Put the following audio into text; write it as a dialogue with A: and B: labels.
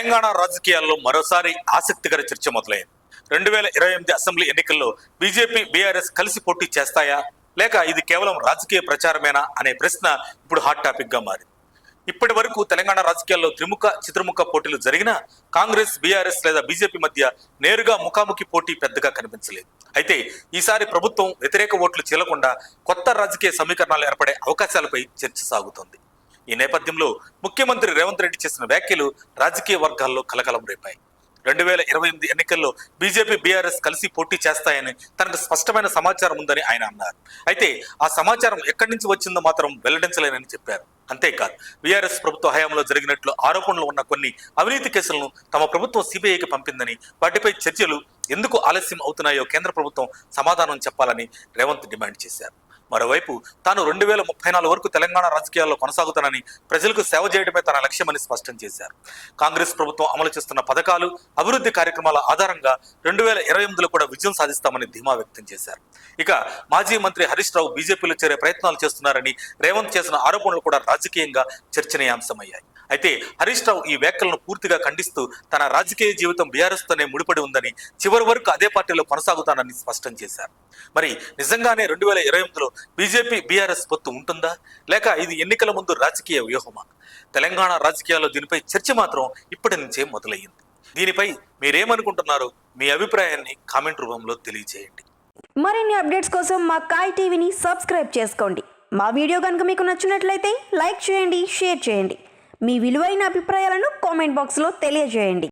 A: తెలంగాణ రాజకీయాల్లో మరోసారి ఆసక్తికర చర్చ మొదలైంది. 2028 అసెంబ్లీ ఎన్నికల్లో బీజేపీ బీఆర్ఎస్ కలిసి పోటీ చేస్తాయా, లేక ఇది కేవలం రాజకీయ ప్రచారమేనా అనే ప్రశ్న ఇప్పుడు హాట్ టాపిక్ గా మారింది. ఇప్పటి వరకు తెలంగాణ రాజకీయాల్లో త్రిముఖ చిత్రముఖ పోటీలు జరిగినా కాంగ్రెస్, బీఆర్ఎస్ లేదా బీజేపీ మధ్య నేరుగా ముఖాముఖి పోటీ పెద్దగా కనిపించలేదు. అయితే ఈసారి ప్రభుత్వం వ్యతిరేక ఓట్లు చీలకుండా కొత్త రాజకీయ సమీకరణాలు ఏర్పడే అవకాశాలపై చర్చ సాగుతోంది. ఈ నేపథ్యంలో ముఖ్యమంత్రి రేవంత్ రెడ్డి చేసిన వ్యాఖ్యలు రాజకీయ వర్గాల్లో కలకలం రేపాయి. 2028 ఎన్నికల్లో బీజేపీ, బీఆర్ఎస్ కలిసి పోటీ చేస్తాయని తనకు స్పష్టమైన సమాచారం ఉందని ఆయన అన్నారు. అయితే ఆ సమాచారం ఎక్కడి నుంచి వచ్చిందో మాత్రం వెల్లడించలేనని చెప్పారు. అంతేకాదు, బీఆర్ఎస్ ప్రభుత్వ హయాంలో జరిగినట్లు ఆరోపణలు ఉన్న కొన్ని అవినీతి కేసులను తమ ప్రభుత్వం సిబిఐకి పంపిందని, వాటిపై చర్చలు ఎందుకు ఆలస్యం అవుతున్నాయో కేంద్ర ప్రభుత్వం సమాధానం చెప్పాలని రేవంత్ డిమాండ్ చేశారు. మరోవైపు తాను 2034 వరకు తెలంగాణ రాజకీయాల్లో కొనసాగుతానని, ప్రజలకు సేవ చేయడమే తన లక్ష్యమని స్పష్టం చేశారు. కాంగ్రెస్ ప్రభుత్వం అమలు చేస్తున్న పథకాలు, అభివృద్ధి కార్యక్రమాల ఆధారంగా 2028లో కూడా విజయం సాధిస్తామని ధీమా వ్యక్తం చేశారు. ఇక మాజీ మంత్రి హరీష్ రావు బీజేపీలో చేరే ప్రయత్నాలు చేస్తున్నారని రేవంత్ చేసిన ఆరోపణలు కూడా రాజకీయంగా చర్చనీయాంశమయ్యాయి. అయితే హరీష్ రావు ఈ వ్యాఖ్యలను పూర్తిగా ఖండిస్తూ తన రాజకీయ జీవితం బీఆర్ఎస్ తోనే ముడిపడి ఉందని, చివరి వరకు అదే పార్టీలో కొనసాగుతానని స్పష్టం చేశారు. మరి నిజంగానే 2028లో బీజేపీ, బీఆర్ఎస్ పొత్తు ఉంటుందా, లేక ఇది ఎన్నికల ముందు రాజకీయ వ్యూహమా? తెలంగాణ రాజకీయాల్లో దీనిపై చర్చ మాత్రం ఇప్పటి నుంచే మొదలయ్యింది. దీనిపై మీరేమనుకుంటున్నారో మీ అభిప్రాయాన్ని కామెంట్ రూపంలో తెలియజేయండి.
B: మరిన్ని అప్డేట్స్ కోసం మా కాయ్ టీవీని సబ్స్క్రైబ్ చేసుకోండి. మా వీడియో కనుక మీకు నచ్చినట్లయితే లైక్ చేయండి, షేర్ చేయండి. మీ విలువైన అభిప్రాయాలను కామెంట్ బాక్స్లో తెలియజేయండి.